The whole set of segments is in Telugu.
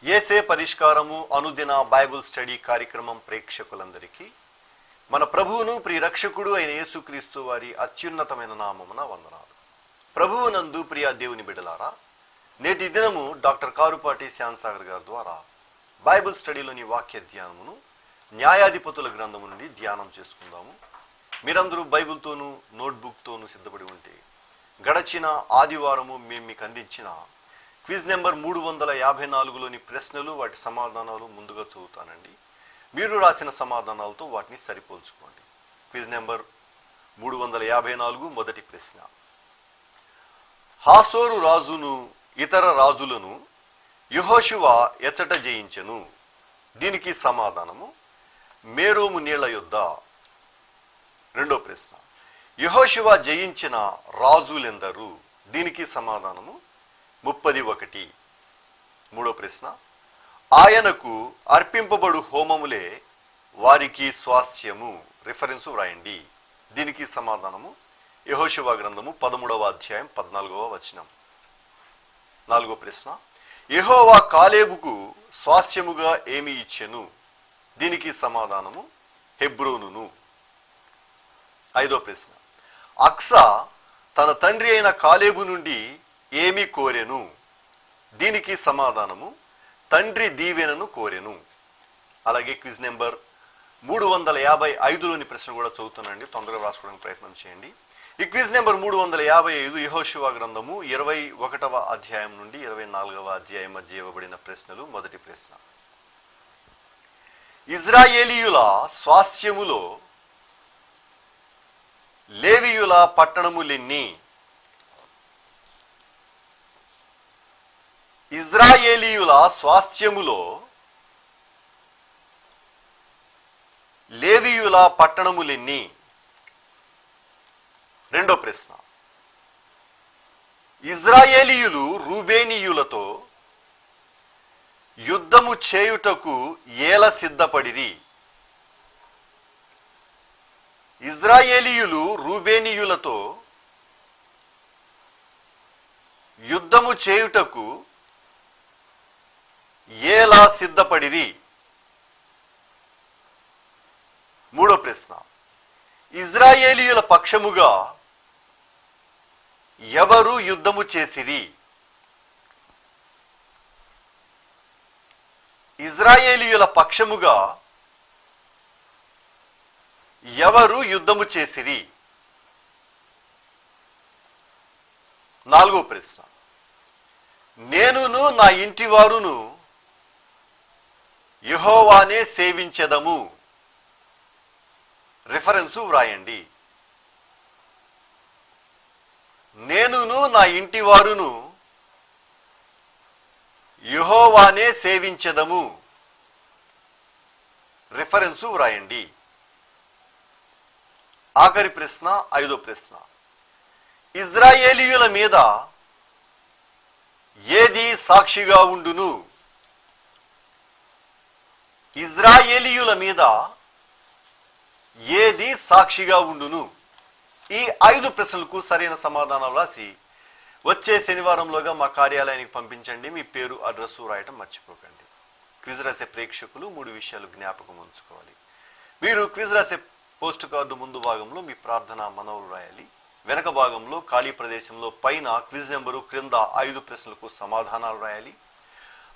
యేసే పరిష్కారము అనుదిన బైబిల్ స్టడీ కార్యక్రమం ప్రేక్షకులందరికీ మన ప్రభువును ప్రియ రక్షకుడు అయిన యేసుక్రీస్తు వారి అత్యున్నతమైన నామమున వందనాలు. ప్రభువునందు ప్రియ దేవుని బిడ్డలారా, నేటి దినము డాక్టర్ కారుపాటి శ్యాన్సాగర్ గారి ద్వారా బైబిల్ స్టడీలోని వాక్య ధ్యానమును న్యాయాధిపతుల గ్రంథము నుండి ధ్యానం చేసుకుందాము. మీరందరూ బైబిల్తోనూ నోట్బుక్తోనూ సిద్ధపడి ఉంటే గడచిన ఆదివారము మేము మీకు అందించిన క్విజ్ నెంబర్ 354లోని ప్రశ్నలు, వాటి సమాధానాలు ముందుగా చదువుతానండి. మీరు రాసిన సమాధానాలతో వాటిని సరిపోల్చుకోండి. క్విజ్ నెంబర్ 354 మొదటి ప్రశ్న. హాసోరు రాజును ఇతర రాజులను యెహోషువ ఎచ్చట జయించెను? దీనికి సమాధానము మేరోము నీళ్ల యొద్ద. రెండో ప్రశ్న. యెహోషువ జయించిన రాజులెందరు? దీనికి సమాధానము 31. మూడో ప్రశ్న. ఆయనకు అర్పింపబడు హోమములే వారికి స్వాస్థ్యము. రిఫరెన్సు వ్రాయండి. దీనికి సమాధానము యెహోషువ గ్రంథము 13వ అధ్యాయం 14వ వచనం. నాలుగో ప్రశ్న. యెహోవా కాలేబుకు స్వాస్థ్యముగా ఏమి ఇచ్చెను? దీనికి సమాధానము హెబ్రోనును. ఐదో ప్రశ్న. అక్సా తన తండ్రి అయిన కాలేబు నుండి ఏమి కోరెను? దీనికి సమాధానము తండ్రి దీవెనను కోరెను. అలాగే క్విజ్ నెంబర్ 355లోని ప్రశ్న కూడా చదువుతానండి, తొందరగా రాసుకోవడానికి ప్రయత్నం చేయండి. ఈ క్విజ్ నెంబర్ 355 యెహోషువ గ్రంథము 21వ అధ్యాయం నుండి 24వ అధ్యాయం మధ్య ఇవ్వబడిన ప్రశ్నలు. మొదటి ప్రశ్న. ఇజ్రాయేలీయుల స్వాస్థ్యములో లేవీయుల పట్టణములెన్ని? ఇజ్రాయేలీయుల స్వాస్థ్యములో లేవీయుల పట్టణములెన్ని? రెండో ప్రశ్న. ఇజ్రాయేలీయులు రూబేనీయులతో యుద్ధము చేయుటకు ఏల సిద్ధపడిరి? ఇజ్రాయేలీయులు రూబేనీయులతో యుద్ధము చేయుటకు ఎలా సిద్ధపడిరి? మూడో ప్రశ్న. ఇజ్రాయేలీయుల పక్షముగా ఎవరు యుద్ధము చేసిరి? ఇజ్రాయేలీయుల పక్షముగా ఎవరు యుద్ధము చేసిరి? నాలుగో ప్రశ్న. నేనును నా ఇంటి వారును యెహోవానే సేవించెదము. రిఫరెన్సు వ్రాయండి. నేనును నా ఇంటి వారును యెహోవానే సేవించెదము. రిఫరెన్సు వ్రాయండి. ఆఖరి ప్రశ్న, ఐదో ప్రశ్న. ఇజ్రాయేలీయుల మీద ఏది సాక్షిగా ఉండును? ఇజ్రాయేలీయుల మీద ఏది సాక్షిగా ఉండును? ఈ 5 ప్రశ్నలకు సరైన సమాధానం రాసి వచ్చే శనివారంలోగా మా కార్యాలయానికి పంపించండి. మీ పేరు, అడ్రస్సు రాయటం మర్చిపోకండి. క్విజ్ రాసే ప్రేక్షకులు 3 విషయాలు జ్ఞాపకం ఉంచుకోవాలి. మీరు క్విజ్ రాసే పోస్ట్ కార్డు ముందు భాగంలో మీ ప్రార్థన మనవులు రాయాలి. వెనక భాగంలో ఖాళీ ప్రదేశంలో పైన క్విజ్ నెంబరు, క్రింద 5 ప్రశ్నలకు సమాధానాలు రాయాలి.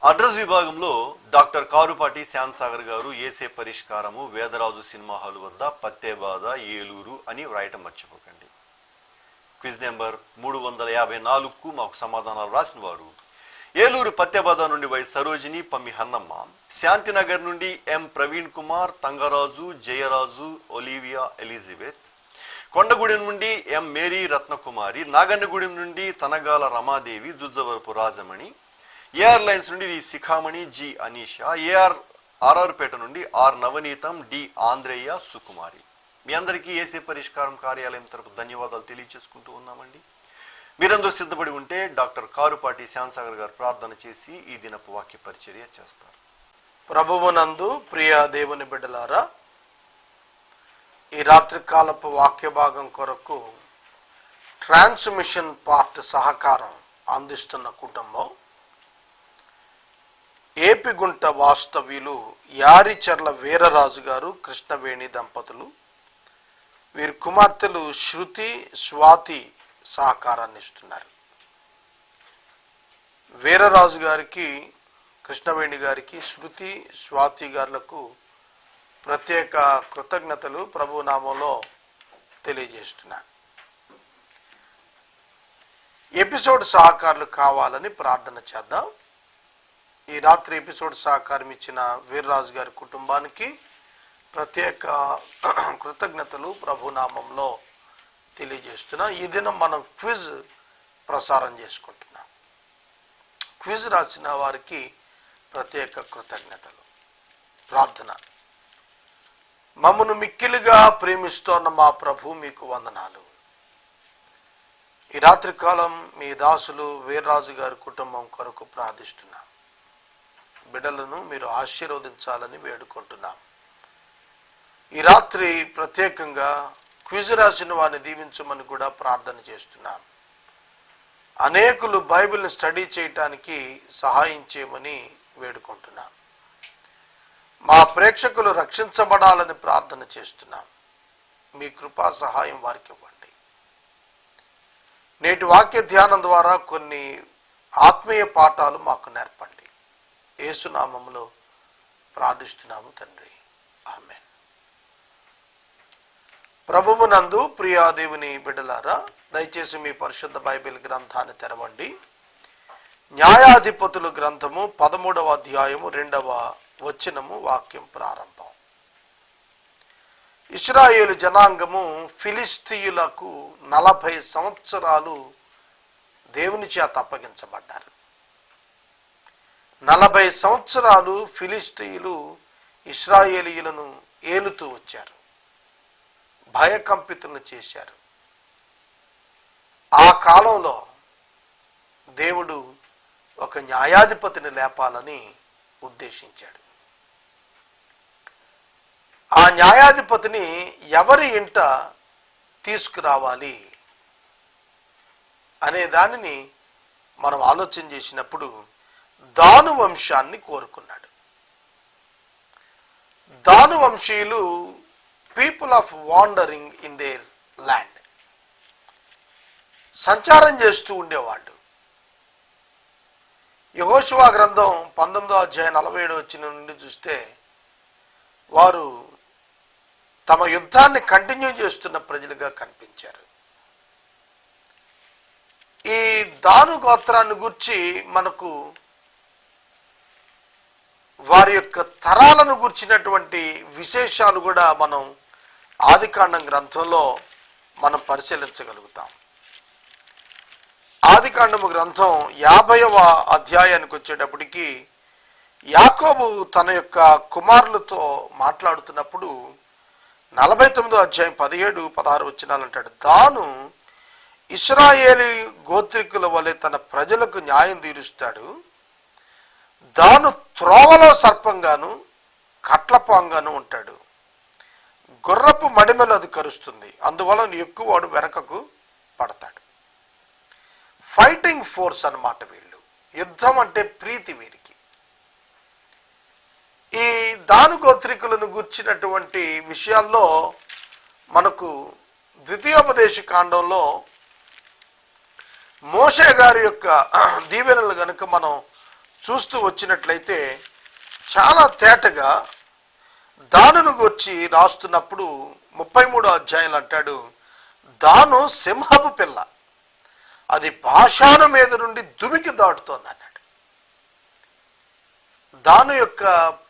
అడ్రస్ విభాగంలో డాక్టర్ కారుపాటి శ్యాన్సాగర్ గారు, యేసే పరిష్కారము, వేదరాజు సినిమా హాల్ వద్ద, పత్తేబాద, ఏలూరు అని వ్రాయటం మర్చిపోకండి. క్విజ్ నెంబర్ 354కు మాకు సమాధానాలు రాసిన వారు ఏలూరు పత్తేబాద నుండి వై సరోజిని, పమ్మి హన్నమ్మ, శాంతినగర్ నుండి ఎం ప్రవీణ్ కుమార్, తంగరాజు, జయరాజు, ఒలివియా, ఎలిజబెత్, కొండగూడెం నుండి ఎం మేరీ రత్నకుమారి, నాగన్నగూడెం నుండి తనగాల రమాదేవి, జుజ్జవరపు రాజమణి, ఏఆర్ లైన్స్ నుండి వి శిఖామణి, జి అనీషా, ఆర్ఆర్పేట నుండి ఆర్ నవనీతం, డి ఆంధ్రేయ, సుకుమారి. మీ అందరికీ యేసే పరిష్కారం కార్యాలయం తరపు ధన్యవాదాలు తెలియజేసుకుంటూ ఉన్నామండి. మీరందరూ సిద్ధపడి ఉంటే డాక్టర్ కారుపాటి శ్యాన్సాగర్ గారు ప్రార్థన చేసి ఈ దినపు వాక్య పరిచర్య చేస్తారు. ప్రభువునందు ప్రియ దేవుని బిడ్డలారా, ఈ రాత్రికాలపు వాక్య భాగం కొరకు ట్రాన్స్మిషన్ పార్ట్ సహకారం అందిస్తున్న కుటుంబం ఏపిగుంట వాస్తవ్యులు యారిచర్ల వీరరాజు గారు, కృష్ణవేణి దంపతులు. వీరి కుమార్తెలు శృతి, స్వాతి సహకారాన్ని ఇస్తున్నారు. వీరరాజు గారికి, కృష్ణవేణి గారికి, శృతి, స్వాతి గారులకు ప్రత్యేక కృతజ్ఞతలు ప్రభు నామంలో తెలియజేస్తున్నారు. ఎపిసోడ్ సహకారులు కావాలని ప్రార్థన చేద్దాం. ఈ రాత్రి ఎపిసోడ్ సహకారం ఇచ్చిన వీర్రాజు గారి కుటుంబానికి ప్రత్యేక కృతజ్ఞతలు ప్రభు నామంలో తెలియజేస్తున్నా. ఈ దినం మనం క్విజ్ ప్రసారం చేసుకుంటున్నాం. క్విజ్ రాసిన వారికి ప్రత్యేక కృతజ్ఞతలు. ప్రార్థన. మమ్మను మిక్కిలిగా ప్రేమిస్తోన్న మా ప్రభు మీకు వందనాలు. ఈ రాత్రి కాలం మీ దాసులు వీర్రాజు గారి కుటుంబం కొరకు ప్రార్థిస్తున్నాం. బిడ్డలను మీరు ఆశీర్వదించాలని వేడుకుంటున్నాం. ఈ రాత్రి ప్రత్యేకంగా క్విజ్ రాసిన వారిని దీవించమని కూడా ప్రార్థన చేస్తున్నాం. అనేకులు బైబిల్ని స్టడీ చేయటానికి సహాయం చేయమని వేడుకుంటున్నాం. మా ప్రేక్షకులు రక్షించబడాలని ప్రార్థన చేస్తున్నాం. మీ కృపా సహాయం వారికి ఇవ్వండి. నేటి వాక్య ధ్యానం ద్వారా కొన్ని ఆత్మీయ పాఠాలు మాకు నేర్పండి. యేసు నామములో ప్రార్థిస్తున్నాము తండ్రి, ఆమేన్. ప్రభువునందు ప్రియా దేవుని బిడ్డలారా, దయచేసి మీ పరిశుద్ధ బైబిల్ గ్రంథాన్ని తెరవండి. న్యాయాధిపతుల గ్రంథము 13వ అధ్యాయము 2వ వచనము వాక్యం ప్రారంభం. ఇశ్రాయేలు జనాంగము ఫిలిస్తీయులకు 40 సంవత్సరాలు దేవుని చేత అప్పగించబడ్డారు. 40 సంవత్సరాలు ఫిలిస్తీయులు ఇశ్రాయేలీయులను ఏలుతూ వచ్చారు, భయకంపితులను చేశారు. ఆ కాలంలో దేవుడు ఒక న్యాయాధిపతిని లేపాలని ఉద్దేశించాడు. ఆ న్యాయాధిపతిని ఎవరి ఇంట తీసుకురావాలి అనే దానిని మనం ఆలోచన చేసినప్పుడు దాను వంశాన్ని కోరుకున్నాడు. దాను వంశీయులు people of wandering in their land, సంచారం చేస్తూ ఉండేవాళ్ళు. యెహోషువ గ్రంథం 19వ అధ్యాయం 47వ వచనం నుండి చూస్తే వారు తమ యుద్ధాన్ని కంటిన్యూ చేస్తున్న ప్రజలుగా కనిపించారు. ఈ దాను గోత్రాన్ని గురించి మనకు వారి యొక్క తరాలను గుర్చినటువంటి విశేషాలు కూడా మనం ఆదికాండం గ్రంథంలో మనం పరిశీలించగలుగుతాం. ఆదికాండము గ్రంథం 50వ అధ్యాయానికి వచ్చేటప్పటికి యాకోబు తన యొక్క కుమారులతో మాట్లాడుతున్నప్పుడు 49వ అధ్యాయం 17-16 వచనాలు అంటాడు. దాను ఇశ్రాయేలీ గోత్రికుల వలె తన ప్రజలకు న్యాయం తీరుస్తాడు. దాను త్రోవలో సర్పంగాను కట్లపాంగాను ఉంటాడు. గుర్రపు మడిమెలు అది కరుస్తుంది, అందువలన ఎక్కువవాడు వెనకకు పడతాడు. ఫైటింగ్ ఫోర్స్ అన్నమాట వీళ్ళు. యుద్ధం అంటే ప్రీతి వీరికి. ఈ దాను గోత్రికులను గుర్చినటువంటి విషయాల్లో మనకు ద్వితీయోపదేశ కాండంలో మోషే గారి యొక్క దీవెనలు గనుక మనం చూస్తూ వచ్చినట్లయితే చాలా తేటగా దానును గురించి రాస్తున్నప్పుడు 33వ అధ్యాయంలో అంటాడు, దాను సింహపు పిల్ల, అది భాషాను మీద నుండి దుమికి దాటుతోంది అన్నాడు. దాను యొక్క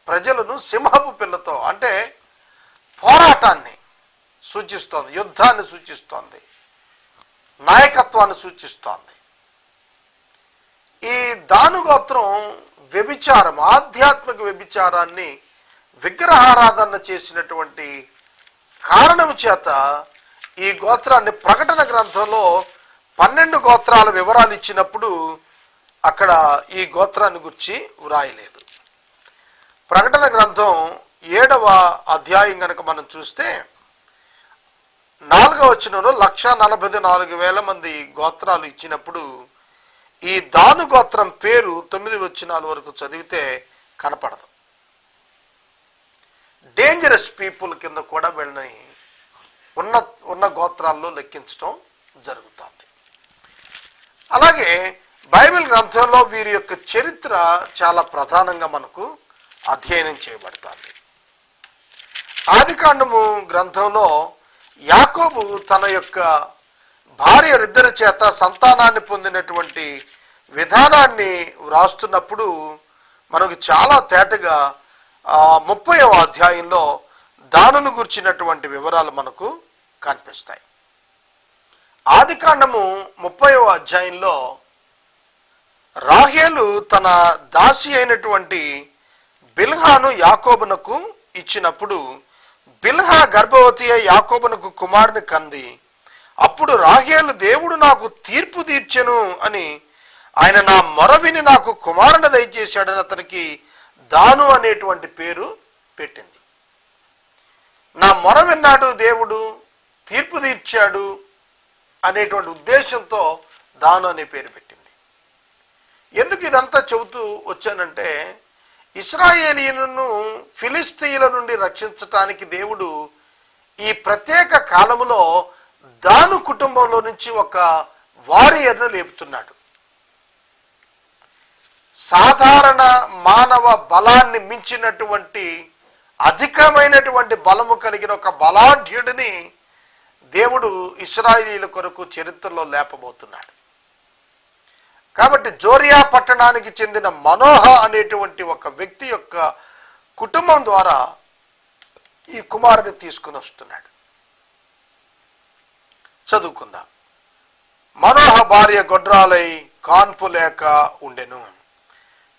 ప్రజలను సింహపు పిల్లతో అంటే పోరాటాన్ని సూచిస్తోంది, యుద్ధాన్ని సూచిస్తోంది, నాయకత్వాన్ని సూచిస్తోంది. ఈ దాను గోత్రం వ్యభిచారం, ఆధ్యాత్మిక వ్యభిచారాన్ని, విగ్రహారాధన చేసినటువంటి కారణం చేత ఈ గోత్రాన్ని ప్రకటన గ్రంథంలో 12 గోత్రాల వివరాలు ఇచ్చినప్పుడు అక్కడ ఈ గోత్రాన్ని గురించి వ్రాయలేదు. ప్రకటన గ్రంథం 7వ అధ్యాయం కనుక మనం చూస్తే 4వ వచనంలో 1,44,000 మంది గోత్రాలు ఇచ్చినప్పుడు ఈ దాను గోత్రం పేరు 9 వచనాల వరకు చదివితే కనపడదు. డేంజరస్ పీపుల్ కింద కూడా వీళ్ళని ఉన్న గోత్రాల్లో లెక్కించడం జరుగుతుంది. అలాగే బైబిల్ గ్రంథంలో వీరి యొక్క చరిత్ర చాలా ప్రధానంగా మనకు అధ్యయనం చేయబడుతుంది. ఆదికాండము గ్రంథంలో యాకోబు తన యొక్క భార్యలిద్దరి చేత సంతానాన్ని పొందినటువంటి విధానాన్ని వ్రాస్తున్నప్పుడు మనకు చాలా తేటగా 30వ అధ్యాయంలో దానును గుర్చినటువంటి వివరాలు మనకు కనిపిస్తాయి. ఆదికాండము 30వ అధ్యాయంలో రాహేలు తన దాసి అయినటువంటి బిల్హాను యాకోబునకు ఇచ్చినప్పుడు బిల్హా గర్భవతి అయి యాకోబునకు కుమారుని కంది. అప్పుడు రాహేలు దేవుడు నాకు తీర్పు తీర్చెను అని, ఆయన నా మొర విని నాకు కుమారుని దయచేశాడని అతనికి దాను అనేటువంటి పేరు పెట్టింది. నా మొర విన్నాడు దేవుడు, తీర్పు తీర్చాడు అనేటువంటి ఉద్దేశంతో దాను అనే పేరు పెట్టింది. ఎందుకు ఇదంతా చెబుతూ వచ్చానంటే, ఇశ్రాయేలీయులను ఫిలిస్తీయుల నుండి రక్షించటానికి దేవుడు ఈ ప్రత్యేక కాలములో దాను కుటుంబంలో నుంచి ఒక వారియర్ను లేపుతున్నాడు. సాధారణ మానవ బలాన్ని మించినటువంటి అధికమైనటువంటి బలము కలిగిన ఒక బలాఢ్యుడిని దేవుడు ఇశ్రాయేలీయుల కొరకు చరిత్రలో లేపబోతున్నాడు. కాబట్టి జోరియా పట్టణానికి చెందిన మనోహ అనేటువంటి ఒక వ్యక్తి యొక్క కుటుంబం ద్వారా ఈ కుమారుని తీసుకుని వస్తున్నాడు. చదువుకుందాం. మనోహ భార్య గొడ్రాలై కాన్పు లేక ఉండెను.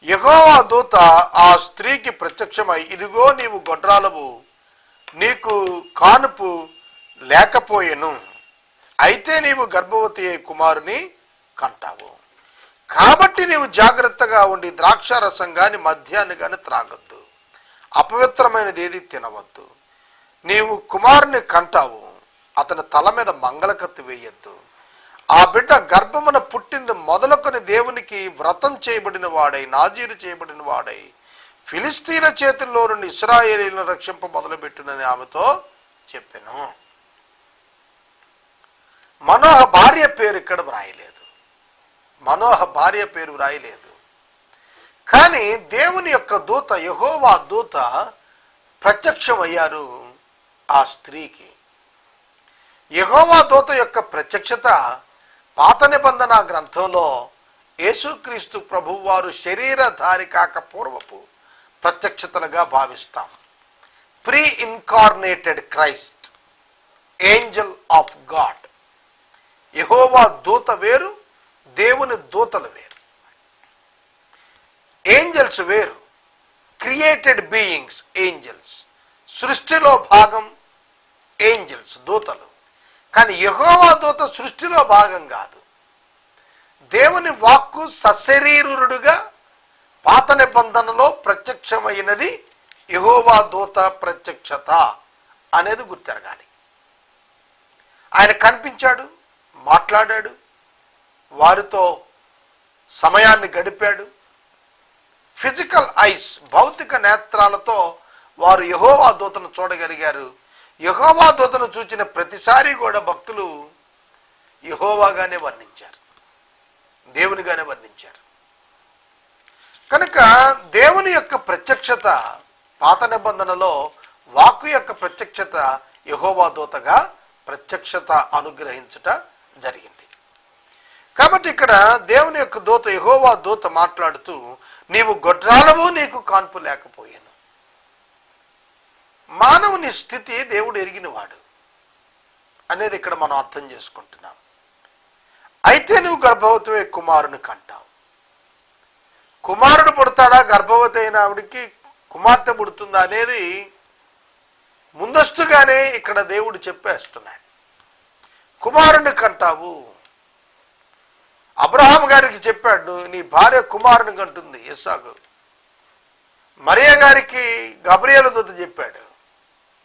యెహోవా దూత ఆ స్త్రీకి ప్రత్యక్షమై, ఇదిగో నీవు గొడ్రాలవు, నీకు కానుపు లేకపోయెను, అయితే నీవు గర్భవతి అయి కుమారుని కంటావు. కాబట్టి నీవు జాగ్రత్తగా ఉండి ద్రాక్షారసం గాని మద్యాన్ని గాని త్రాగొద్దు, అపవిత్రమైనది ఏది తినవద్దు. నీవు కుమారుని కంటావు, అతని తల మీద మంగళకత్తి వేయొద్దు. ఆ బిడ్డ గర్భమున పుట్టింది మొదలుకొని దేవునికి వ్రతం చేయబడిన వాడై, నాజీరు చేయబడిన వాడై, ఫిలిస్తీన్ల చేతుల్లో నుండి ఇశ్రాయేలీయులను రక్షింప మొదలుపెట్టిందని ఆమెతో చెప్పాను. మనోహ భార్య పేరు ఇక్కడ వ్రాయలేదు, మనోహ భార్య పేరు వ్రాయలేదు. కానీ దేవుని యొక్క దూత, యెహోవా దూత ప్రత్యక్షమయ్యారు ఆ స్త్రీకి. యెహోవా దూత యొక్క ప్రత్యక్షత పాత నిబంధన గ్రంథంలో యేసుక్రీస్తు ప్రభువు వారు శరీరధారి కాక పూర్వపు ప్రత్యక్షతలుగా భావిస్తాం. Pre incarnated Christ, angel of God. యెహోవా దూత వేరు, దేవుని దూతలు వేరు. ఏంజల్స్ వేరు, క్రియేటెడ్ బీయింగ్స్ ఏంజల్స్, సృష్టిలో భాగం ఏంజల్స్ దూతలు. కానీ యెహోవా దూత సృష్టిలో భాగం కాదు. దేవుని వాక్కు సశరీరుడుగా పాత నిబంధనలో ప్రత్యక్షమైనది యెహోవా దూత ప్రత్యక్షత అనేది గుర్తెరగాలి. ఆయన కనిపించాడు, మాట్లాడాడు, వారితో సమయాన్ని గడిపాడు. ఫిజికల్ ఐస్, భౌతిక నేత్రాలతో వారు యెహోవా దూతను చూడగలిగారు. యెహోవా దూతను చూచిన ప్రతిసారి కూడా భక్తులు యెహోవాగానే వర్ణించారు, దేవునిగానే వర్ణించారు. కనుక దేవుని యొక్క ప్రత్యక్షత పాత నిబంధనలో వాక్కు యొక్క ప్రత్యక్షత యెహోవా దూతగా ప్రత్యక్షత అనుగ్రహించుట జరిగింది. కాబట్టి ఇక్కడ దేవుని యొక్క దూత, యెహోవా దూత మాట్లాడుతూ, నీవు గొడ్రాలవు, నీకు కాన్పు లేకపోయాను. మానవుని స్థితి దేవుడు ఎరిగినవాడు అనేది ఇక్కడ మనం అర్థం చేసుకుంటున్నాం. అయితే నువ్వు గర్భవతి కుమారుని కంటావు. కుమారుడు పుడతాడా, గర్భవతి అయిన ఆవిడికి కుమార్తె పుడుతుందా అనేది ముందస్తుగానే ఇక్కడ దేవుడు చెప్పేస్తున్నాడు. కుమారుని కంటావు. అబ్రహాం గారికి చెప్పాడు, నీ భార్య కుమారుని కంటుంది, ఇస్సాకు. మరియ గారికి గబ్రియేలు దూత చెప్పాడు,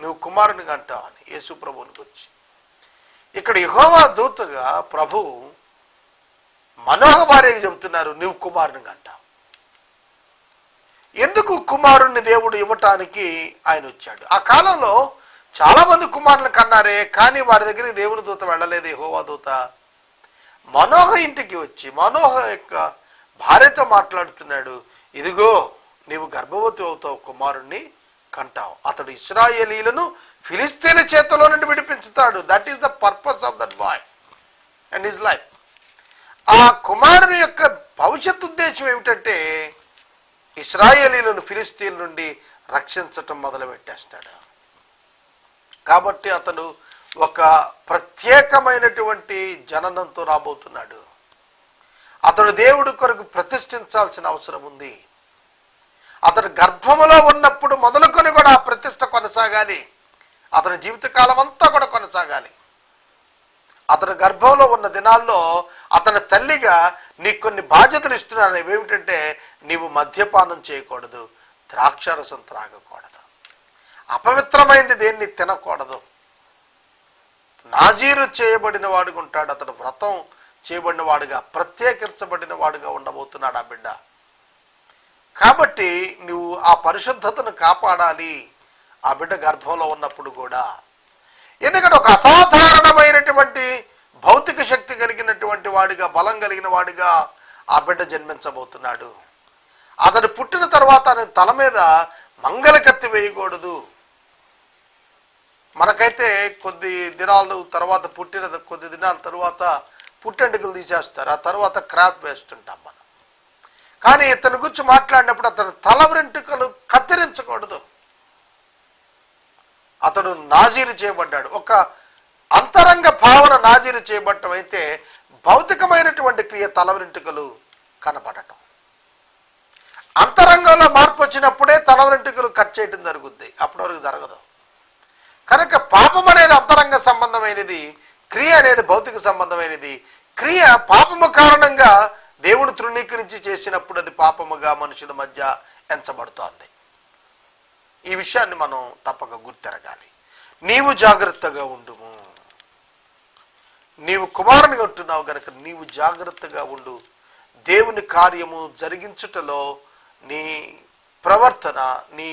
నువ్వు కుమారుని కంటావు అని, యేసు ప్రభువుని గురించి. ఇక్కడ యెహోవా దూతగా ప్రభు మనోహ భార్యకి చెబుతున్నారు, నువ్వు కుమారుని కంటావు. ఎందుకు అందుకు కుమారుణ్ణి దేవుడు ఇవ్వటానికి ఆయన వచ్చాడు. ఆ కాలంలో చాలా మంది కుమారులను కన్నారే, కానీ వారి దగ్గరికి దేవుని దూత వెళ్ళలేదు. యెహోవా దూత మనోహ ఇంటికి వచ్చి మనోహ యొక్క భార్యతో మాట్లాడుతున్నాడు. ఇదిగో నీవు గర్భవతి అవుతావు, కుమారుణ్ణి కంటావు, అతడు ఇశ్రాయేలీలను ఫిలిస్తీన్ల చేతిలో నుండి విడిపించుతాడు. That is the purpose of that boy and his life. ఆ కుమారుని యొక్క భవిష్యత్ ఉద్దేశం ఏమిటంటే ఇశ్రాయేలీలను ఫిలిస్తీన్ల నుండి రక్షించటం మొదలు పెట్టేస్తాడు. కాబట్టి అతను ఒక ప్రత్యేకమైనటువంటి జననంతో రాబోతున్నాడు. అతడు దేవుడి కొరకు ప్రతిష్ఠించాల్సిన అవసరం ఉంది. అతడు గర్భములో ఉన్నప్పుడు మొదలుకొని కూడా ఆ ప్రతిష్ఠ కొనసాగాలి. అతని జీవితకాలం అంతా కూడా కొనసాగాలి. అతని గర్భంలో ఉన్న దినాల్లో అతని తల్లిగా నీకు కొన్ని బాధ్యతలు ఇస్తున్నాను. ఏమిటంటే నీవు మద్యపానం చేయకూడదు, ద్రాక్షారసం త్రాగకూడదు, అపవిత్రమైనది దేన్ని తినకూడదు, నాజీరు చేయబడిన వాడుగా ఉంటాడు. అతడు వ్రతం చేయబడిన వాడుగా, ప్రత్యేకించబడిన వాడుగా ఉండబోతున్నాడు ఆ బిడ్డ. కాబట్టి నువ్వు ఆ పరిశుద్ధతను కాపాడాలి ఆ బిడ్డ గర్భంలో ఉన్నప్పుడు కూడా. ఎందుకంటే ఒక అసాధారణమైనటువంటి భౌతిక శక్తి కలిగినటువంటి వాడిగా, బలం కలిగిన వాడిగా ఆ బిడ్డ జన్మించబోతున్నాడు. అతడు పుట్టిన తర్వాత అతని తల మీద మంగళ కత్తి వేయకూడదు. మనకైతే కొద్ది దినాల తర్వాత కొద్ది దినాల తర్వాత పుట్టెంటుకలు తీసేస్తారు, ఆ తర్వాత క్రాప్ వేస్తుంటాం మనం. కానీ ఇతని గురించి మాట్లాడినప్పుడు అతని తల వెంట్రుకలు కత్తిరించకూడదు. అతడు నాజీరు చేయబడ్డాడు. ఒక అంతరంగ భావన నాజీరు చేయబడటం అయితే, భౌతికమైనటువంటి క్రియ తల వెంట్రుకలు కనపడటం. అంతరంగంలో మార్పు వచ్చినప్పుడే తల వెంట్రుకలు కట్ చేయడం జరుగుద్ది, అప్పటి వరకు జరగదు. కనుక పాపం అనేది అంతరంగ సంబంధమైనది, క్రియ అనేది భౌతిక సంబంధమైనది. క్రియ పాపము కారణంగా దేవుడు తృణీకరించి చేసినప్పుడు అది పాపముగా మనుషుల మధ్య ఎంచబడుతోంది. ఈ విషయాన్ని మనం తప్పక గుర్తెరగాలి. నీవు జాగ్రత్తగా ఉండుము. నీవు కుమారుని ఉంటున్నావు గనక నీవు జాగ్రత్తగా ఉండు. దేవుని కార్యము జరిగించుటలో నీ ప్రవర్తన, నీ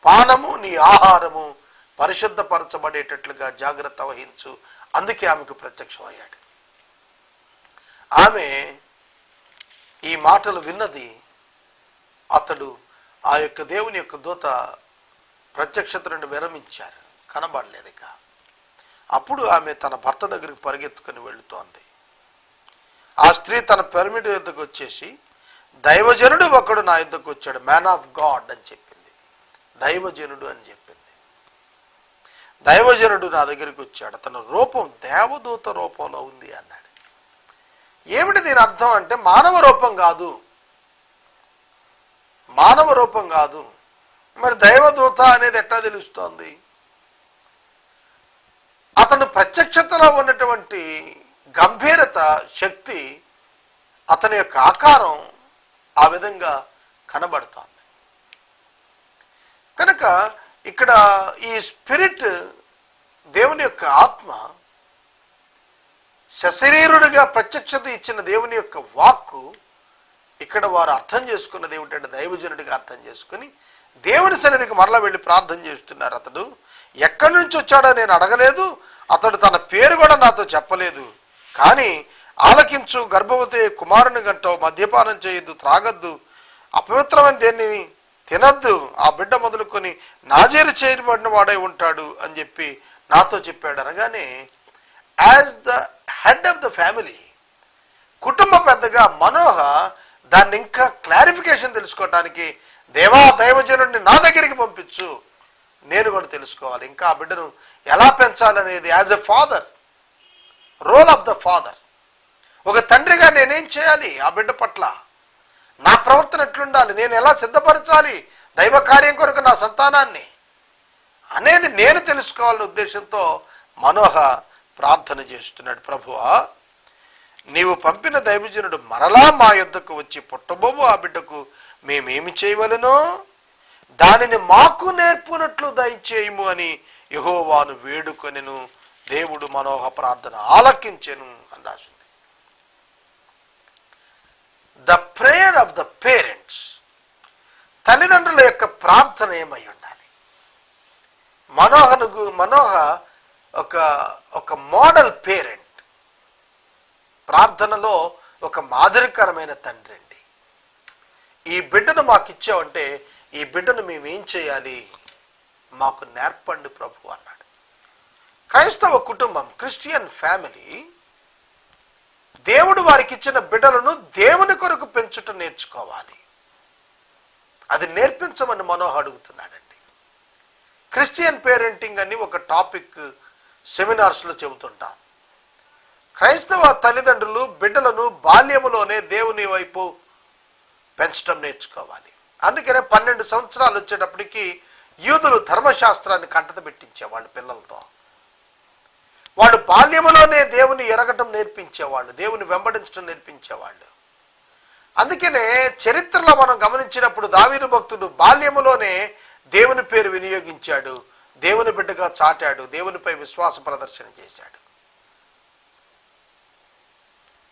పానము, నీ ఆహారము పరిశుద్ధపరచబడేటట్లుగా జాగ్రత్త వహించు. అందుకే ఆమెకు ప్రత్యక్షమయ్యాడు. ఆమె ఈ మాటలు విన్నది. అతడు ఆ యొక్క దేవుని యొక్క దూత ప్రత్యక్షత నుండి విరమించారు, కనబడలేదు ఇక. అప్పుడు ఆమె తన భర్త దగ్గరికి పరిగెత్తుకుని వెళుతోంది. ఆ స్త్రీ తన పిరమిడ్ యుద్ధకు వచ్చేసి, దైవజనుడు ఒకడు నా యుద్ధకు వచ్చాడు, మ్యాన్ ఆఫ్ గాడ్ అని చెప్పింది. దైవజనుడు అని చెప్పింది. దైవజనుడు నా దగ్గరికి వచ్చాడు, అతని రూపం దేవదూత రూపంలో ఉంది అన్నాడు. ఏమిటి దీని అర్థం అంటే, మానవ రూపం కాదు, మానవ రూపం కాదు. మరి దైవదూత అనేది ఎట్లా తెలుస్తోంది? అతను ప్రత్యక్షతలో ఉన్నటువంటి గంభీరత, శక్తి, అతని యొక్క ఆకారం ఆ విధంగా కనబడుతోంది. కనుక ఇక్కడ ఈ స్పిరిట్, దేవుని యొక్క ఆత్మ, సశరీరుడిగా ప్రత్యక్షత ఇచ్చిన దేవుని యొక్క వాక్కు, ఇక్కడ వారు అర్థం చేసుకున్నది ఏమిటంటే, దైవజనుడిగా అర్థం చేసుకుని దేవుని సన్నిధికి మరలా వెళ్ళి ప్రార్థన చేస్తున్నారు. అతడు ఎక్కడి నుంచి వచ్చాడో నేను అడగలేదు, అతడు తన పేరు కూడా నాతో చెప్పలేదు. కానీ ఆలకించు, గర్భవతి కుమారుని గంటావు, మద్యపానం చేయొద్దు, త్రాగద్దు, అపవిత్రమైన దేన్ని తినద్దు, ఆ బిడ్డ మొదలుకొని నాజీరు చేయబడిన వాడై ఉంటాడు అని చెప్పి నాతో చెప్పాడు. అనగానే as the head of the family, కుటుంబ పెద్దగా మనోహ దాన్ని ఇంకా క్లారిఫికేషన్ తెలుసుకోవటానికి, దేవా దైవజనుడిని నా దగ్గరికి పంపించు, నేను కూడా తెలుసుకోవాలి ఇంకా ఆ బిడ్డను ఎలా పెంచాలనేది. As a father, role of the father, ఒక తండ్రిగా నేనేం చేయాలి ఆ బిడ్డ పట్ల, నా ప్రవర్తన ఎట్లుండాలి, నేను ఎలా సిద్ధపరచాలి దైవ కార్యం కొరకు నా సంతానాన్ని అనేది నేను తెలుసుకోవాలనే ఉద్దేశంతో మనోహ ప్రార్థన చేస్తున్నాడు. ప్రభువా, నీవు పంపిన దైవజనుడు మరలా మా యొద్దకు వచ్చి పుట్టబోవు ఆ బిడ్డకు మేమేమి చేయవలెనో దానిని మాకు నేర్పునట్లు దయచేయము అని యెహోవాను వేడుకొనెను. దేవుడు మనోహ ప్రార్థన ఆలకించెను అని రాసింది. The prayer of the parents తల్లిదండ్రుల యొక్క ప్రార్థన ఏమై ఉండాలి? మనోహ ఒక మోడల్ పేరెంట్, ప్రార్థనలో ఒక మాదిరికరమైన తండ్రి అండి. ఈ బిడ్డను మాకు ఇచ్చావంటే ఈ బిడ్డను మేమేం చేయాలి, మాకు నేర్పండి ప్రభు అన్నాడు. క్రైస్తవ కుటుంబం, క్రిస్టియన్ ఫ్యామిలీ, దేవుడు వారికి ఇచ్చిన బిడ్డలను దేవుని కొరకు పెంచుట నేర్చుకోవాలి. అది నేర్పించమని మనోహ అడుగుతున్నాడండి. క్రిస్టియన్ పేరెంటింగ్ అని ఒక టాపిక్ సెమినార్స్లో చెబుతుంటాం. క్రైస్తవ తల్లిదండ్రులు బిడ్డలను బాల్యములోనే దేవుని వైపు పెంచడం నేర్చుకోవాలి. అందుకనే 12 సంవత్సరాలు వచ్చేటప్పటికి యూదులు ధర్మశాస్త్రాన్ని కంటత పెట్టించేవాళ్ళు పిల్లలతో. వాళ్ళు బాల్యములోనే దేవుని ఎరగటం నేర్పించేవాళ్ళు, దేవుని వెంబడించడం నేర్పించేవాళ్ళు. అందుకనే చరిత్రలో మనం గమనించినప్పుడు దావీదు భక్తుడు బాల్యములోనే దేవుని పేరు వినియోగించాడు, దేవుని బిడ్డగా చాటాడు, దేవునిపై విశ్వాస ప్రదర్శన చేశాడు.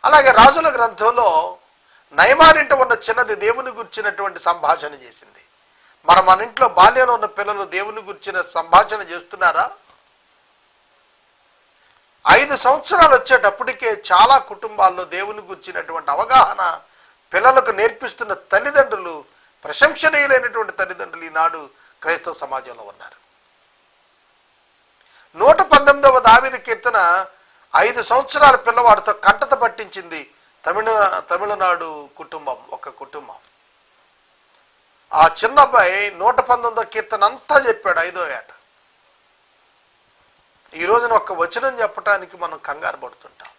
అలాగే రాజుల గ్రంథంలో నయమానింట ఉన్న చిన్నది దేవుని గురించినటువంటి సంభాషణ చేసింది. మన ఇంట్లో బాల్యంలో ఉన్న పిల్లలు దేవుని గురించిన సంభాషణ చేస్తున్నారా? 5 సంవత్సరాలు వచ్చేటప్పటికే చాలా కుటుంబాల్లో దేవుని గురించినటువంటి అవగాహన పిల్లలకు నేర్పిస్తున్న తల్లిదండ్రులు, ప్రశంసనీయులైనటువంటి తల్లిదండ్రులు ఈనాడు క్రైస్తవ సమాజంలో ఉన్నారు. 119వ దావీదు కీర్తన 5 సంవత్సరాల పిల్లవాడితో కంటత పట్టించింది తమిళనాడు కుటుంబం, ఒక కుటుంబం. ఆ చిన్న అబ్బాయి 119వ కీర్తన అంతా చెప్పాడు 5వ ఏట. ఈ రోజున ఒక్క వచనం చెప్పటానికి మనం కంగారు పడుతుంటాం,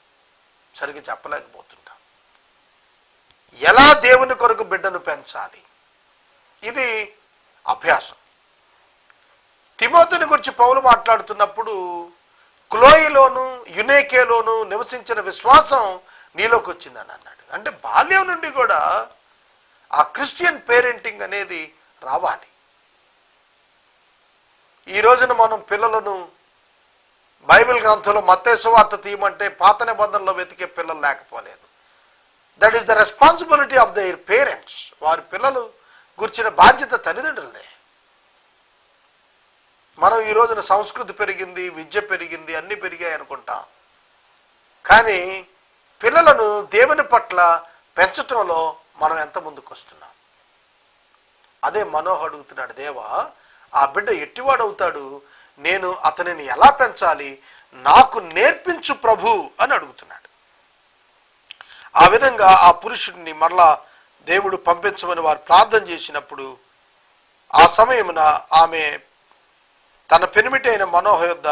సరిగ్గా చెప్పలేకపోతుంటాం. ఎలా దేవుని కొరకు బిడ్డను పెంచాలి, ఇది అభ్యాసం. తిమోతిని గురించి పౌలు మాట్లాడుతున్నప్పుడు క్లోయిలోను యునేకేలోను నివసించిన విశ్వాసం నీలోకి వచ్చిందని అన్నాడు. అంటే బాల్యం నుండి కూడా ఆ క్రిస్టియన్ పేరెంటింగ్ అనేది రావాలి. ఈ రోజున మనం పిల్లలను బైబిల్ గ్రంథంలో మత్తయి సువార్త తీయమంటే పాత నిబంధనలో వెతికే పిల్లలు లేకపోలేదు. That is the responsibility of their parents. వారి పిల్లలు గురించిన బాధ్యత తల్లిదండ్రులదే. మనం ఈ రోజున సంస్కృతి పెరిగింది, విద్య పెరిగింది, అన్ని పెరిగాయి అనుకుంటాం. కానీ పిల్లలను దేవుని పట్ల పెంచటంలో మనం ఎంత ముందుకు వస్తున్నాం? అదే మనోహ అడుగుతున్నాడు, దేవా ఆ బిడ్డ ఎట్టివాడవుతాడు, నేను అతనిని ఎలా పెంచాలి, నాకు నేర్పించు ప్రభు అని అడుగుతున్నాడు. ఆ విధంగా ఆ పురుషుడిని మరలా దేవుడు పంపించమని వారు ప్రార్థన చేసినప్పుడు ఆ సమయమున ఆమె తన పెనిమిటైన మనోహ యొద్ద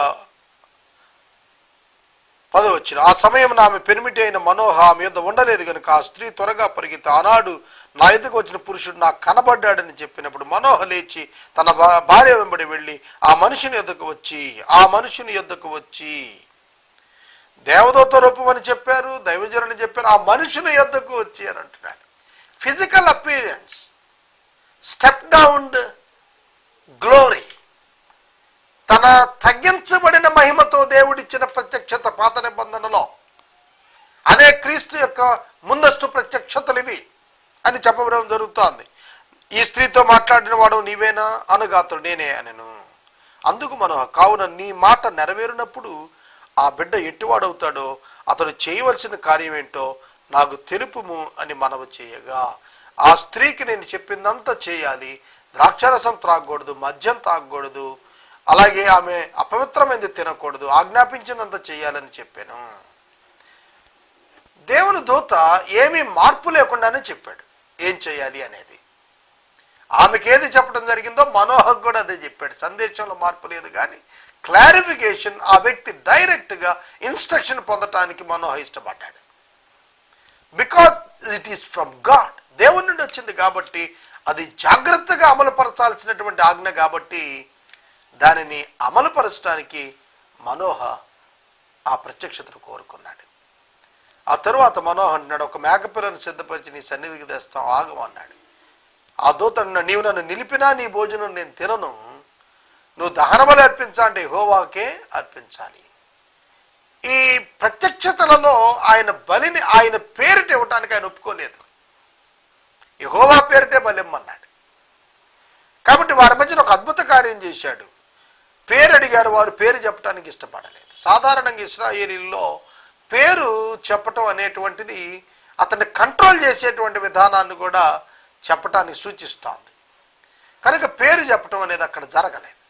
10వ వచనం, ఆ సమయమున ఆమె పెనిమిటి అయిన మనోహ ఆమె యొద్ద ఉండలేదు కనుక ఆ స్త్రీ త్వరగా పరిగెత్తి ఆనాడు నా ఎదుకు వచ్చిన పురుషుడు నాకు కనబడ్డాడని చెప్పినప్పుడు మనోహ లేచి తన భార్య వెంబడి వెళ్ళి ఆ మనుషుని యొద్దకు వచ్చి దేవదూత రూపమని చెప్పారు, దైవజనుని చెప్పారు, ఆ మనుషుని యొద్దకు వచ్చి అని అంటున్నాడు. Physical appearance, step down glory, తన తగ్గించబడిన మహిమతో దేవుడిచ్చిన ప్రత్యక్షత పాత నిబంధనలో, అదే క్రీస్తు యొక్క ముందస్తు ప్రత్యక్షతలు ఇవి అని చెప్పడం జరుగుతోంది. ఈ స్త్రీతో మాట్లాడిన వాడు నీవేనా అనగా అతడు నేనే అనెను. అందుకు మనం కావున నీ మాట నెరవేరినప్పుడు ఆ బిడ్డ ఎట్టివాడవుతాడో అతడు చేయవలసిన కార్యం ఏంటో నాకు తెలుపుము అని మనవి చేయగా, ఆ స్త్రీకి నేను చెప్పిందంతా చేయాలి, ద్రాక్షరసం త్రాగకూడదు, మద్యం తాగకూడదు, అలాగే ఆమె అపవిత్రమైనది తినకూడదు, ఆజ్ఞాపించిందంత చేయాలని చెప్పాను. దేవుని దూత ఏమీ మార్పు లేకుండానే చెప్పాడు ఏం చేయాలి అనేది. ఆమెకి ఏది చెప్పడం జరిగిందో మనోహకు కూడా అదే చెప్పాడు. సందేశంలో మార్పు లేదు, కానీ క్లారిఫికేషన్, ఆ వ్యక్తి డైరెక్ట్గా ఇన్స్ట్రక్షన్ పొందటానికి మనోహ ఇష్టపడ్డాడు. Because it is from God, దేవుని నుండి వచ్చింది కాబట్టి అది జాగ్రత్తగా అమలుపరచాల్సినటువంటి ఆజ్ఞ కాబట్టి దానిని అమలుపరచడానికి మనోహ ఆ ప్రత్యక్షతను కోరుకున్నాడు. ఆ తరువాత మనోహ అంటున్నాడు, ఒక మేకపిల్లను సిద్ధపరిచి నీ సన్నిధికి తెస్తాం, ఆగమన్నాడు. ఆ దూత నీవు నన్ను నిలిపినా నీ భోజనం నేను తినను, నువ్వు దహనబలి అర్పించాలంటే యెహోవాకే అర్పించాలి. ఈ ప్రత్యక్షతలలో ఆయన బలిని ఆయన పేరిట ఇవ్వటానికి ఆయన ఒప్పుకోలేదు. యెహోవా పేరిటే బలి ఇమ్మన్నాడు. కాబట్టి వారి మధ్యన ఒక అద్భుత కార్యం చేశాడు. పేరు అడిగారు, వారు పేరు చెప్పడానికి ఇష్టపడలేదు. సాధారణంగా ఇశ్రాయేలీల్లో పేరు చెప్పటం అనేటువంటిది అతన్ని కంట్రోల్ చేసేటువంటి విధానాన్ని కూడా చెప్పటానికి సూచిస్తోంది. కనుక పేరు చెప్పటం అనేది అక్కడ జరగలేదు.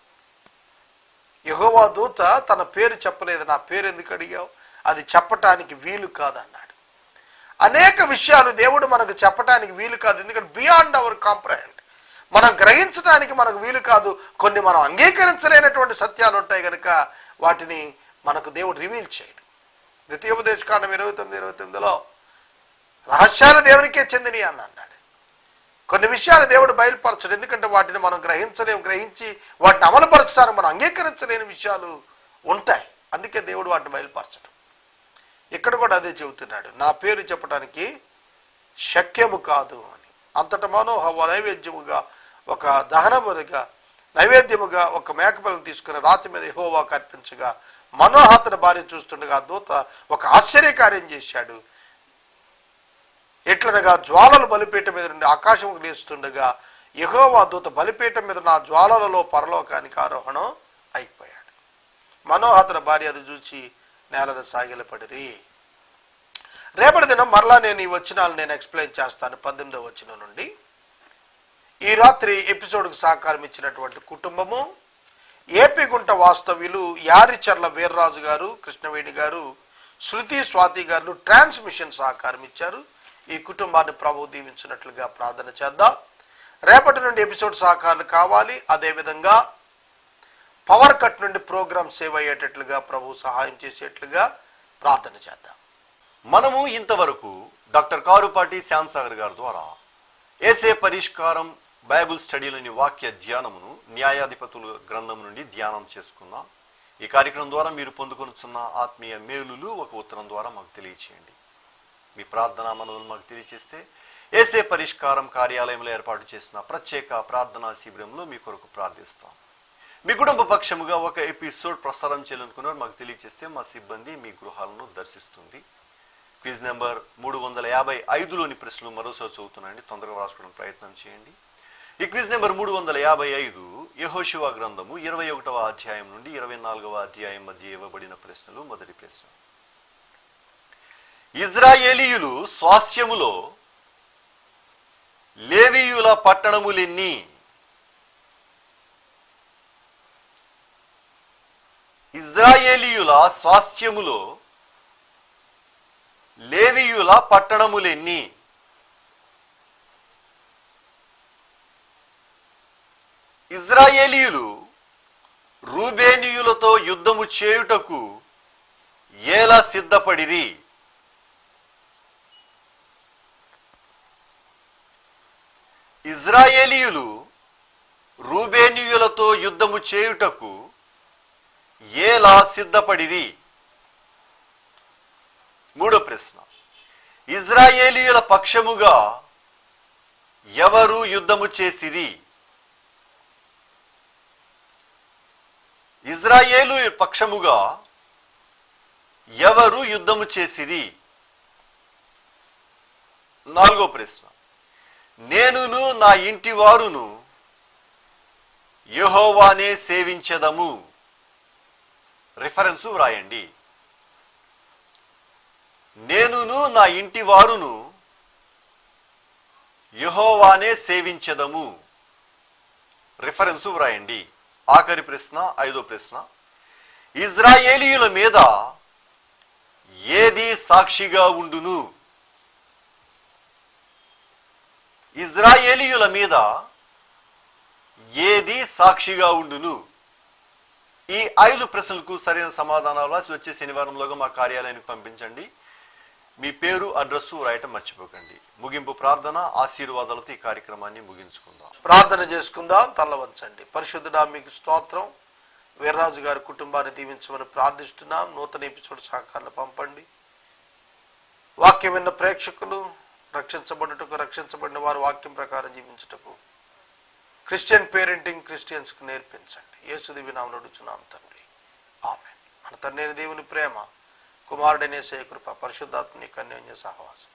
యెహోవా దూత తన పేరు చెప్పలేదు. నా పేరు ఎందుకు అడిగావు, అది చెప్పటానికి వీలు కాదన్నాడు. అనేక విషయాలు దేవుడు మనకు చెప్పటానికి వీలు కాదు, ఎందుకంటే బియాండ్ అవర్ కాంప్రహెండ్, మనం గ్రహించడానికి మనకు వీలు కాదు. కొన్ని మనం అంగీకరించలేనటువంటి సత్యాలు ఉంటాయి కనుక వాటిని మనకు దేవుడు రివీల్ చేయడు. ద్వితీయోపదేశకాండం 29:29లో రహస్యాలు దేవునికే చెందినవి అని అన్నాడు. కొన్ని విషయాలు దేవుడు బయలుపరచడు, ఎందుకంటే వాటిని మనం గ్రహించలేము. గ్రహించి వాటిని అమలుపరచడానికి మనం అంగీకరించలేని విషయాలు ఉంటాయి, అందుకే దేవుడు వాటిని బయలుపరచడు. ఇక్కడ కూడా అదే చెబుతున్నాడు, నా పేరు చెప్పడానికి శక్యము కాదు అని. అంతట మనోహవ నైవేద్యముగా ఒక దహనముగా నైవేద్యముగా ఒక మేకపిల్లను తీసుకుని రాతి మీద యెహోవాకు అర్పించగా మనోహ అతని భార్య చూస్తుండగా దూత ఒక ఆశ్చర్యకార్యం చేశాడు. ఎట్లనగా జ్వాలలు బలిపీఠం మీద నుండి ఆకాశముకు లేస్తుండగా యెహోవా దూత బలిపీఠం మీద నా జ్వాలలలో పరలోకానికి ఆరోహణం అయిపోయాడు. మనోహ అతని భార్య అది చూసి నేలను సాగిలపడిరి. రేపటి దినం మరలా నేను ఈ వచనాలు నేను ఎక్స్ప్లెయిన్ చేస్తాను. 18వ వచనం నుండి. ఈ రాత్రి ఎపిసోడ్కు సహకారం ఇచ్చినటువంటి కుటుంబము ఏపీ గుంట వాస్తవ్యులు యారిచర్ల వీర్రాజు గారు, కృష్ణవేణి గారు, శృతి స్వాతి గారు ట్రాన్స్మిషన్ సహకారం ఇచ్చారు. ఈ కుటుంబాన్ని ప్రభువు దీవించినట్లుగా ప్రార్థన చేద్దాం. రేపటి నుండి ఎపిసోడ్ సహకారాలు కావాలి. అదేవిధంగా పవర్ కట్ నుండి ప్రోగ్రామ్ సేవ్ అయ్యేటట్లుగా ప్రభు సహాయం చేసేట్లుగా ప్రార్థన చేద్దాం. మనము ఇంతవరకు డాక్టర్ కారుపాటి శ్యాంసాగర్ గారి ద్వారా ఏసే పరిష్కారం బైబుల్ స్టడీలోని వాక్య ధ్యానమును న్యాయాధిపతుల గ్రంథం నుండి ధ్యానం చేసుకున్నాం. ఈ కార్యక్రమం ద్వారా మీరు పొందుకొనుచున్న ఆత్మీయ మేలులు ఒక ఉత్తరం ద్వారా మాకు తెలియచేయండి. మీ ప్రార్థనా మనవులు మాకు తెలియచేస్తే ఏసే పరిష్కారం కార్యాలయంలో ఏర్పాటు చేసిన ప్రత్యేక ప్రార్థనా శిబిరంలో మీ కొరకు ప్రార్థిస్తాం. మీ కుటుంబ పక్షముగా ఒక ఎపిసోడ్ ప్రసారం చేయాలనుకున్నారు మాకు తెలియచేస్తే మా సిబ్బంది మీ గృహాలను దర్శిస్తుంది. క్విజ్ నెంబర్ 355లోని ప్రశ్నలు మరోసారి చదువుతున్నాండి, తొందరగా రాసుకోవడం ప్రయత్నం చేయండి. ఈ క్విజ్ నెంబర్ 355 యెహోషువ గ్రంథము 21వ అధ్యాయం నుండి 24వ అధ్యాయం మధ్య ఇవ్వబడిన ప్రశ్నలు. మొదటి ప్రశ్న, ఇజ్రాయేలీయులు స్వాస్థ్యములో లేవీయుల పట్టణములెన్ని? ఇజ్రాయేలీయుల స్వాస్థ్యములో లేవీయుల పట్టణములెన్ని? ఇజ్రాయేలీయులు రూబేనీయులతో యుద్ధము చేయుటకు ఎలా సిద్ధపడిరి? ఇజ్రాయేలీయులు రూబేనీయులతో యుద్ధము చేయుటకు ఎలా సిద్ధపడిరి? మూడో ప్రశ్న, ఇజ్రాయేలీయుల పక్షముగా ఎవరు యుద్ధము చేసిరి? ఇజ్రాయేలు పక్షముగా ఎవరు యుద్ధము చేసిరి? నాలుగో ప్రశ్న, నేనును నా ఇంటి వారును యెహోవానే సేవించెదము. రిఫరెన్సు వ్రాయండి. నేనును నా ఇంటి వారును యెహోవానే సేవించెదము. రిఫరెన్సు వ్రాయండి. ఆఖరి ప్రశ్న, ఐదో ప్రశ్న, ఇజ్రాయేలీయుల మీద ఏది సాక్షిగా ఉండును? ఇజ్రాయేలీయుల మీద ఏది సాక్షిగా ఉండును? ఈ 5 ప్రశ్నలకు సరైన సమాధానాలు రాసి వచ్చే శనివారంలోగా మా కార్యాలయానికి పంపించండి. మీ పేరు, అడ్రస్సు రాయటం మర్చిపోకండి. ముగింపు ప్రార్థన ఆశీర్వాదాలతో ఈ కార్యక్రమాన్ని ముగించుకుందాం. ప్రార్థన చేసుకుందాం. తల్ల వంచండి. పరిశుద్ధుడా మీకు స్తోత్రం. వీర్రాజు గారి కుటుంబాన్ని దీవించమని ప్రార్థిస్తున్నాం. నూతన ఎపిసోడ్ సహకారాలు పంపండి. వాక్యం విన్న ప్రేక్షకులు రక్షించబడుటకు, రక్షించబడిన వారు వాక్యం ప్రకారం జీవించుటకు క్రిస్టియన్ పేరెంటింగ్ క్రిస్టియన్స్కు నేర్పించండి. యేసు దివ్య నామమున అడుగుచున్నాం తండ్రి, ఆమేన్. మన తండ్రి అయిన దేవుని ప్రేమ, కుమారుడైన యేసయ్య కృప, పరిశుద్ధాత్మ నీ అన్యోన్య సహవాసం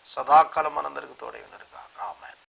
సదాకాలం మనందరికి తోడై ఉన్నది గాక. ఆమేన్.